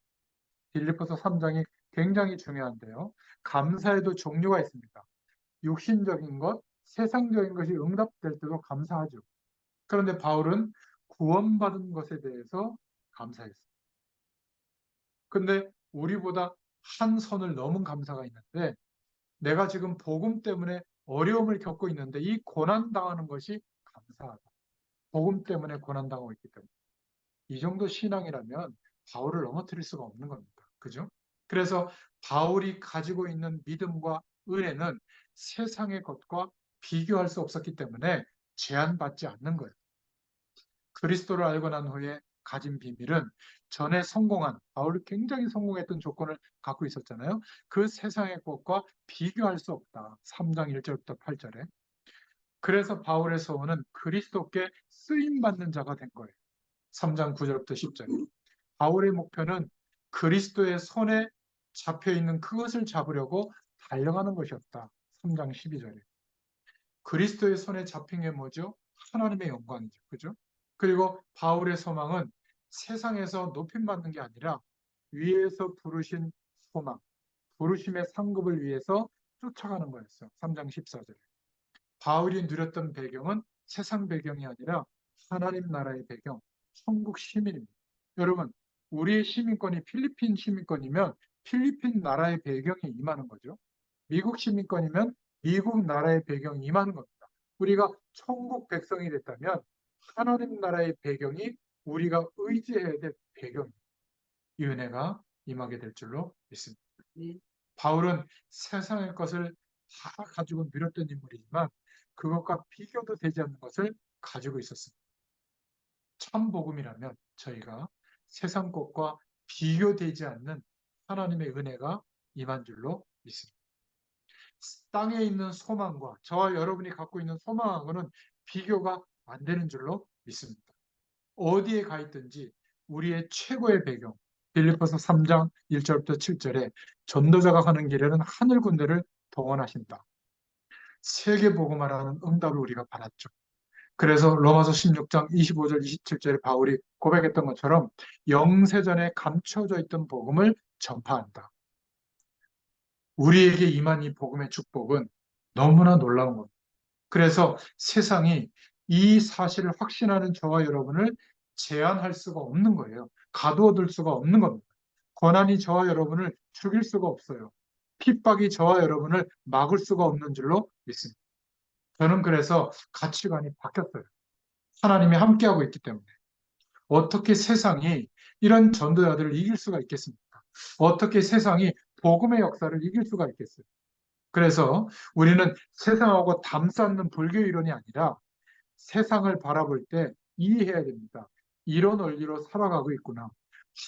빌립보서 3장이 굉장히 중요한데요. 감사에도 종류가 있습니다. 육신적인 것, 세상적인 것이 응답될 때도 감사하죠. 그런데 바울은 구원받은 것에 대해서 감사했어요. 근데 우리보다 한 선을 넘은 감사가 있는데 내가 지금 복음 때문에 어려움을 겪고 있는데 이 고난당하는 것이 감사하다. 복음 때문에 고난당하고 있기 때문에. 이 정도 신앙이라면 바울을 넘어뜨릴 수가 없는 겁니다. 그죠? 그래서 바울이 가지고 있는 믿음과 은혜는 세상의 것과 비교할 수 없었기 때문에 제한받지 않는 거예요. 그리스도를 알고 난 후에 가진 비밀은 전에 성공한, 바울이 굉장히 성공했던 조건을 갖고 있었잖아요. 그 세상의 것과 비교할 수 없다. 3장 1절부터 8절에. 그래서 바울의 소원은 그리스도께 쓰임받는 자가 된 거예요. 3장 9절부터 10절. 바울의 목표는 그리스도의 손에 잡혀 있는 그것을 잡으려고 달려가는 것이었다. 3장 12절에. 그리스도의 손에 잡힌 게 뭐죠? 하나님의 영광이죠. 그죠? 그리고 바울의 소망은 세상에서 높임받는 게 아니라 위에서 부르신 소망, 부르심의 상급을 위해서 쫓아가는 거였어요. 3장 14절에. 바울이 누렸던 배경은 세상 배경이 아니라 하나님 나라의 배경, 천국 시민입니다. 여러분, 우리의 시민권이 필리핀 시민권이면 필리핀 나라의 배경이 임하는 거죠. 미국 시민권이면 미국 나라의 배경이 임하는 겁니다. 우리가 천국 백성이 됐다면 하나님 나라의 배경이 우리가 의지해야 될 배경입니다. 이 은혜가 임하게 될 줄로 믿습니다. 바울은 세상의 것을 다 가지고 누렸던 인물이지만 그것과 비교도 되지 않는 것을 가지고 있었습니다. 참 복음이라면 저희가 세상 것과 비교되지 않는 하나님의 은혜가 임한 줄로 믿습니다. 땅에 있는 소망과 저와 여러분이 갖고 있는 소망하고는 비교가 안 되는 줄로 믿습니다. 어디에 가 있든지 우리의 최고의 배경, 빌립보서 3장 1절부터 7절에 전도자가 가는 길에는 하늘 군대를 동원하신다. 세계 복음화라는 응답을 우리가 받았죠. 그래서 로마서 16장 25절 27절에 바울이 고백했던 것처럼 영세전에 감춰져 있던 복음을 전파한다. 우리에게 임한 이 복음의 축복은 너무나 놀라운 겁니다. 그래서 세상이 이 사실을 확신하는 저와 여러분을 제한할 수가 없는 거예요. 가두어둘 수가 없는 겁니다. 고난이 저와 여러분을 죽일 수가 없어요. 핍박이 저와 여러분을 막을 수가 없는 줄로 믿습니다. 저는 그래서 가치관이 바뀌었어요. 하나님이 함께하고 있기 때문에. 어떻게 세상이 이런 전도자들을 이길 수가 있겠습니까? 어떻게 세상이 복음의 역사를 이길 수가 있겠어요? 그래서 우리는 세상하고 담쌓는 불교 이론이 아니라 세상을 바라볼 때 이해해야 됩니다. 이런 원리로 살아가고 있구나.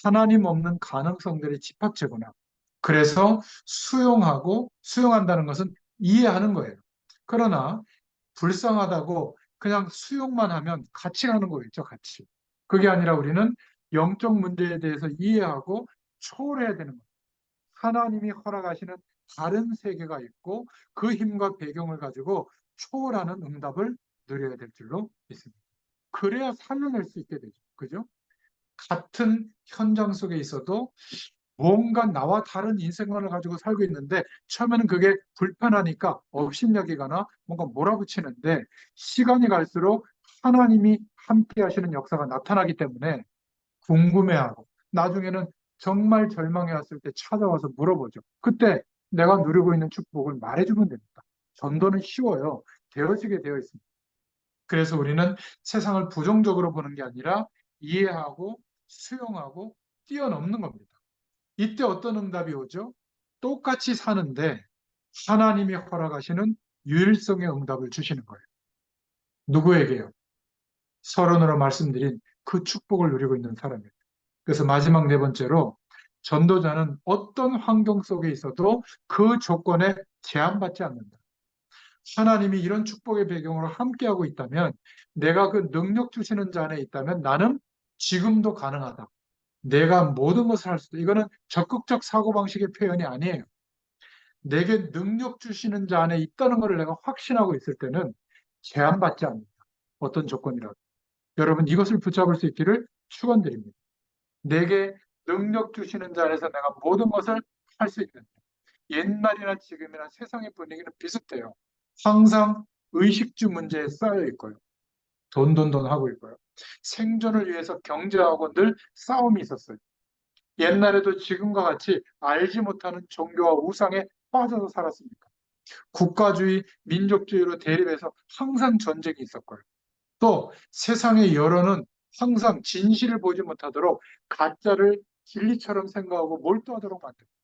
하나님 없는 가능성들의 집합체구나. 그래서 수용한다는 것은 이해하는 거예요. 그러나 불쌍하다고 그냥 수용만 하면 같이 가는 거겠죠, 같이. 그게 아니라 우리는 영적 문제에 대해서 이해하고 초월해야 되는 거예요. 하나님이 허락하시는 다른 세계가 있고 그 힘과 배경을 가지고 초월하는 응답을 누려야 될 줄로 믿습니다. 그래야 살려낼 수 있게 되죠. 그죠? 같은 현장 속에 있어도 뭔가 나와 다른 인생관을 가지고 살고 있는데 처음에는 그게 불편하니까 업신여기거나 뭔가 몰아붙이는데 시간이 갈수록 하나님이 함께 하시는 역사가 나타나기 때문에 궁금해하고 나중에는 정말 절망해 왔을 때 찾아와서 물어보죠. 그때 내가 누리고 있는 축복을 말해주면 됩니다. 전도는 쉬워요. 되어지게 되어 있습니다. 그래서 우리는 세상을 부정적으로 보는 게 아니라 이해하고 수용하고 뛰어넘는 겁니다. 이때 어떤 응답이 오죠? 똑같이 사는데 하나님이 허락하시는 유일성의 응답을 주시는 거예요. 누구에게요? 서론으로 말씀드린 그 축복을 누리고 있는 사람이에요. 그래서 마지막 네 번째로 전도자는 어떤 환경 속에 있어도 그 조건에 제한받지 않는다. 하나님이 이런 축복의 배경으로 함께하고 있다면 내가 그 능력 주시는 자 안에 있다면 나는 지금도 가능하다. 내가 모든 것을 할 수도 이거는 적극적 사고방식의 표현이 아니에요. 내게 능력 주시는 자 안에 있다는 것을 내가 확신하고 있을 때는 제한받지 않는다. 어떤 조건이라도. 여러분 이것을 붙잡을 수 있기를 축원드립니다. 내게 능력 주시는 자 안에서 내가 모든 것을 할 수 있는 옛날이나 지금이나 세상의 분위기는 비슷해요. 항상 의식주 문제에 쌓여 있고요. 돈 하고 있고요. 생존을 위해서 경제하고 늘 싸움이 있었어요. 옛날에도 지금과 같이 알지 못하는 종교와 우상에 빠져서 살았습니까? 국가주의, 민족주의로 대립해서 항상 전쟁이 있었고요. 또 세상의 여론은 항상 진실을 보지 못하도록 가짜를 진리처럼 생각하고 몰두하도록 만듭니다.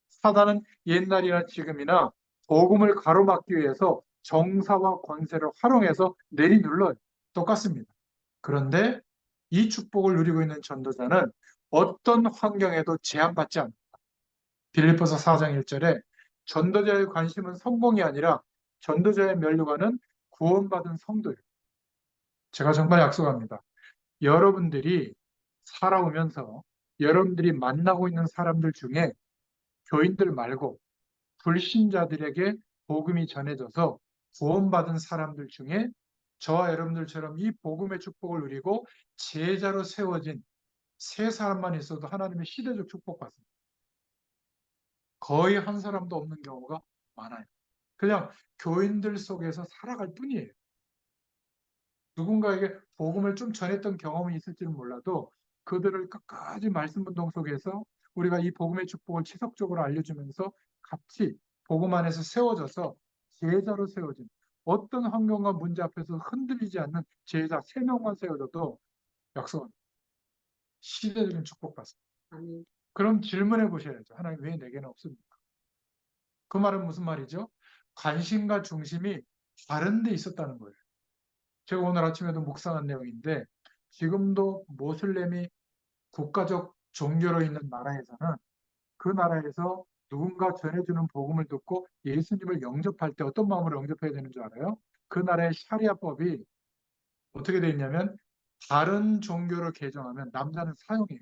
사단은 옛날이나 지금이나 복음을 가로막기 위해서 정사와 권세를 활용해서 내리눌러요. 똑같습니다. 그런데 이 축복을 누리고 있는 전도자는 어떤 환경에도 제한받지 않습니다. 빌립보서 4장 1절에 전도자의 관심은 성공이 아니라 전도자의 면류관은 구원받은 성도예요. 제가 정말 약속합니다. 여러분들이 살아오면서 여러분들이 만나고 있는 사람들 중에 교인들 말고 불신자들에게 복음이 전해져서 구원받은 사람들 중에 저와 여러분들처럼 이 복음의 축복을 누리고 제자로 세워진 세 사람만 있어도 하나님의 시대적 축복받습니다. 거의 한 사람도 없는 경우가 많아요. 그냥 교인들 속에서 살아갈 뿐이에요. 누군가에게 복음을 좀 전했던 경험이 있을지는 몰라도 그들을 끝까지 말씀 운동 속에서 우리가 이 복음의 축복을 지속적으로 알려주면서 같이 복음 안에서 세워져서 제자로 세워진 어떤 환경과 문제 앞에서 흔들리지 않는 제자 3명만 세워져도 약속합니다. 시대적인 축복받습니다. 그럼 질문해 보셔야죠. 하나님 왜 내게는 없습니까? 그 말은 무슨 말이죠? 관심과 중심이 다른 데 있었다는 거예요. 제가 오늘 아침에도 묵상한 내용인데 지금도 모슬렘이 국가적 종교로 있는 나라에서는 그 나라에서 누군가 전해주는 복음을 듣고 예수님을 영접할 때 어떤 마음으로 영접해야 되는 줄 알아요? 그 나라의 샤리아법이 어떻게 되어 있냐면 다른 종교를 개정하면 남자는 사형이에요.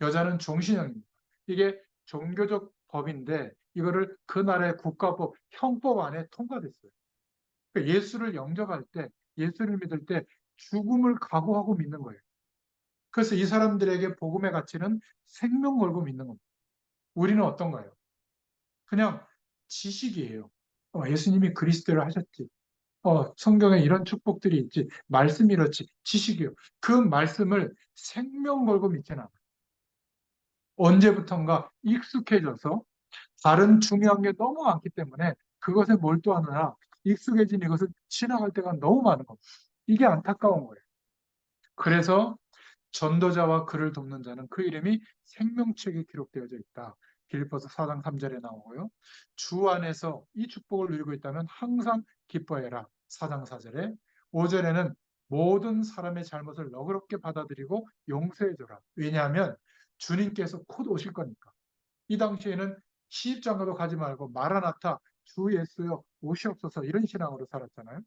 여자는 종신형입니다. 이게 종교적 법인데 이거를 그 나라의 국가법, 형법 안에 통과됐어요. 그러니까 예수를 영접할 때, 예수를 믿을 때 죽음을 각오하고 믿는 거예요. 그래서 이 사람들에게 복음의 가치는 생명 걸고 믿는 겁니다. 우리는 어떤가요? 그냥 지식이에요. 예수님이 그리스도를 하셨지. 성경에 이런 축복들이 있지. 말씀이 이렇지. 지식이요. 그 말씀을 생명 걸고 믿지는 않아요. 언제부턴가 익숙해져서 다른 중요한 게 너무 많기 때문에 그것에 몰두하느라 익숙해진 이것을 지나갈 때가 너무 많은 겁니다. 이게 안타까운 거예요. 그래서 전도자와 그를 돕는 자는 그 이름이 생명책에 기록되어져 있다. 빌립보서 4장 3절에 나오고요. 주 안에서 이 축복을 누리고 있다면 항상 기뻐해라. 4장 4절에 5절에는 모든 사람의 잘못을 너그럽게 받아들이고 용서해줘라. 왜냐하면 주님께서 곧 오실 거니까. 이 당시에는 시집장가도 가지 말고 마라나타 주 예수여 오시옵소서 이런 신앙으로 살았잖아요.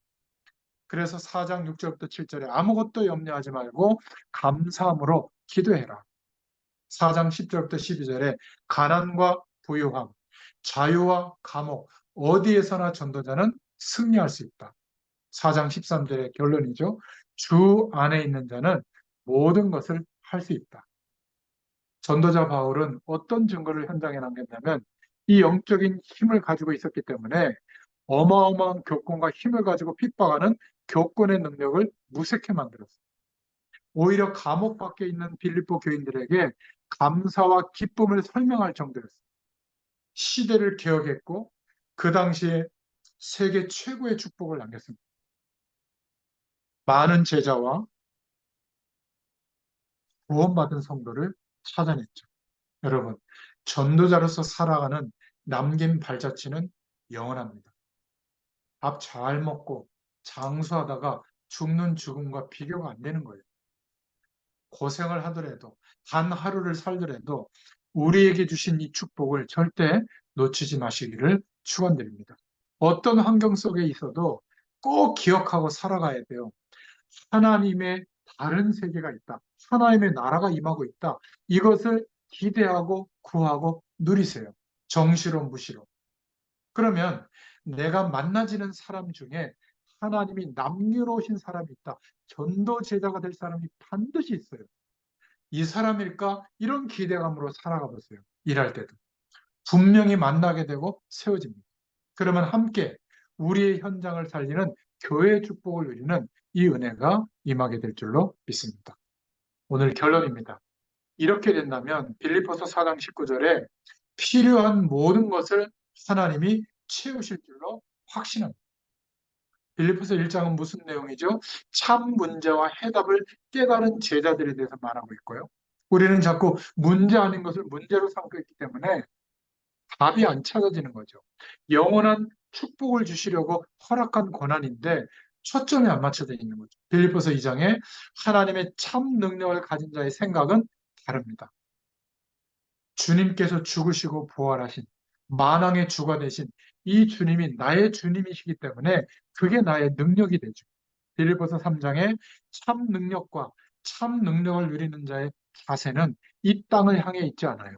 그래서 4장 6절부터 7절에 아무것도 염려하지 말고 감사함으로 기도해라. 4장 10절부터 12절에 가난과 부유함, 자유와 감옥, 어디에서나 전도자는 승리할 수 있다. 4장 13절의 결론이죠. 주 안에 있는 자는 모든 것을 할 수 있다. 전도자 바울은 어떤 증거를 현장에 남겼냐면 이 영적인 힘을 가지고 있었기 때문에 어마어마한 교권과 힘을 가지고 핍박하는 교권의 능력을 무색해 만들었어요. 오히려 감옥 밖에 있는 빌립보 교인들에게 감사와 기쁨을 설명할 정도였어요. 시대를 개혁했고 그 당시에 세계 최고의 축복을 남겼습니다. 많은 제자와 구원받은 성도를 찾아냈죠. 여러분, 전도자로서 살아가는 남긴 발자취는 영원합니다. 밥 잘 먹고 장수하다가 죽는 죽음과 비교가 안 되는 거예요. 고생을 하더라도 단 하루를 살더라도 우리에게 주신 이 축복을 절대 놓치지 마시기를 축원드립니다. 어떤 환경 속에 있어도 꼭 기억하고 살아가야 돼요. 하나님의 다른 세계가 있다. 하나님의 나라가 임하고 있다. 이것을 기대하고 구하고 누리세요. 정시로 무시로. 그러면 내가 만나지는 사람 중에 하나님이 남겨놓으신 사람이 있다. 전도 제자가 될 사람이 반드시 있어요. 이 사람일까? 이런 기대감으로 살아가 보세요. 일할 때도. 분명히 만나게 되고 세워집니다. 그러면 함께 우리의 현장을 살리는 교회의 축복을 누리는 이 은혜가 임하게 될 줄로 믿습니다. 오늘 결론입니다. 이렇게 된다면 빌립보서 4장 19절에 필요한 모든 것을 하나님이 채우실 줄로 확신합니다. 빌립보서 1장은 무슨 내용이죠? 참 문제와 해답을 깨달은 제자들에 대해서 말하고 있고요. 우리는 자꾸 문제 아닌 것을 문제로 삼고 있기 때문에 답이 안 찾아지는 거죠. 영원한 축복을 주시려고 허락한 권한인데 초점이 안 맞춰져 있는 거죠. 빌립보서 2장에 하나님의 참 능력을 가진 자의 생각은 다릅니다. 주님께서 죽으시고 부활하신 만왕의 주가 되신 이 주님이 나의 주님이시기 때문에 그게 나의 능력이 되죠. 빌립보서 3장에 참 능력과 참 능력을 누리는 자의 자세는 이 땅을 향해 있지 않아요.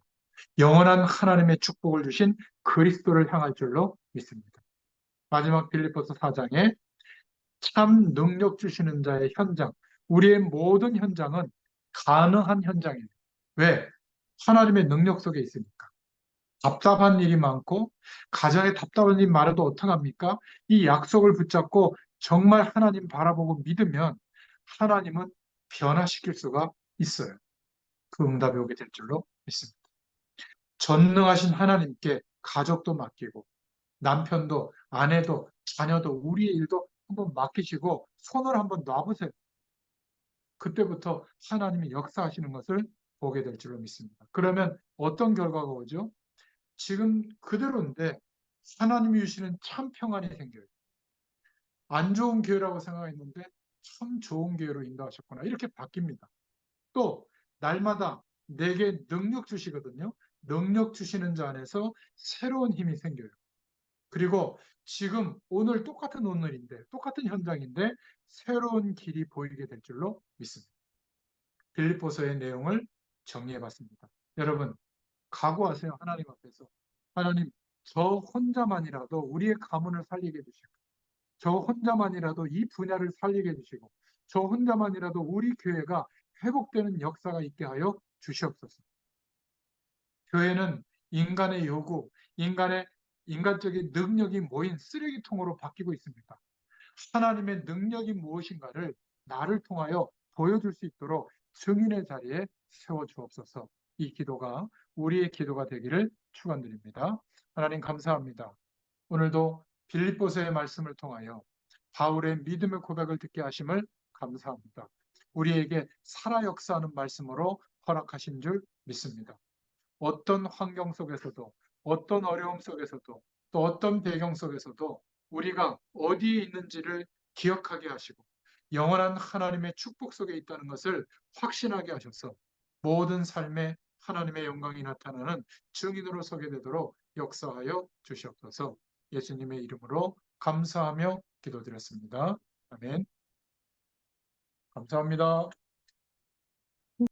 영원한 하나님의 축복을 주신 그리스도를 향할 줄로 믿습니다. 마지막 빌립보서 4장에 참 능력 주시는 자의 현장, 우리의 모든 현장은 가능한 현장이에요. 왜? 하나님의 능력 속에 있으니까. 답답한 일이 많고 가정에 답답한 일이 많아도 어떡합니까? 이 약속을 붙잡고 정말 하나님 바라보고 믿으면 하나님은 변화시킬 수가 있어요. 그 응답이 오게 될 줄로 믿습니다. 전능하신 하나님께 가족도 맡기고 남편도 아내도 자녀도 우리의 일도 한번 맡기시고 손을 한번 놔보세요. 그때부터 하나님이 역사하시는 것을 보게 될 줄로 믿습니다. 그러면 어떤 결과가 오죠? 지금 그대로인데 하나님이 주시는 참 평안이 생겨요. 안 좋은 기회라고 생각했는데 참 좋은 기회로 인도하셨구나. 이렇게 바뀝니다. 또 날마다 내게 능력 주시거든요. 능력 주시는 자 안에서 새로운 힘이 생겨요. 그리고 지금 오늘 똑같은 오늘인데 똑같은 현장인데 새로운 길이 보이게 될 줄로 믿습니다. 빌립보서의 내용을 정리해 봤습니다. 여러분 각오하세요. 하나님 앞에서. 하나님 저 혼자만이라도 우리의 가문을 살리게 해주시고 저 혼자만이라도 이 분야를 살리게 해주시고 저 혼자만이라도 우리 교회가 회복되는 역사가 있게 하여 주시옵소서. 교회는 인간의 요구, 인간적인 능력이 모인 쓰레기통으로 바뀌고 있습니다. 하나님의 능력이 무엇인가를 나를 통하여 보여줄 수 있도록 증인의 자리에 세워 주옵소서. 이 기도가 우리의 기도가 되기를 축원드립니다. 하나님 감사합니다. 오늘도 빌립보서의 말씀을 통하여 바울의 믿음의 고백을 듣게 하심을 감사합니다. 우리에게 살아 역사하는 말씀으로 허락하신 줄 믿습니다. 어떤 환경 속에서도, 어떤 어려움 속에서도, 또 어떤 배경 속에서도 우리가 어디에 있는지를 기억하게 하시고 영원한 하나님의 축복 속에 있다는 것을 확신하게 하셔서 모든 삶에 하나님의 영광이 나타나는 증인으로 서게 되도록 역사하여 주시옵소서. 예수님의 이름으로 감사하며 기도드렸습니다. 아멘. 감사합니다.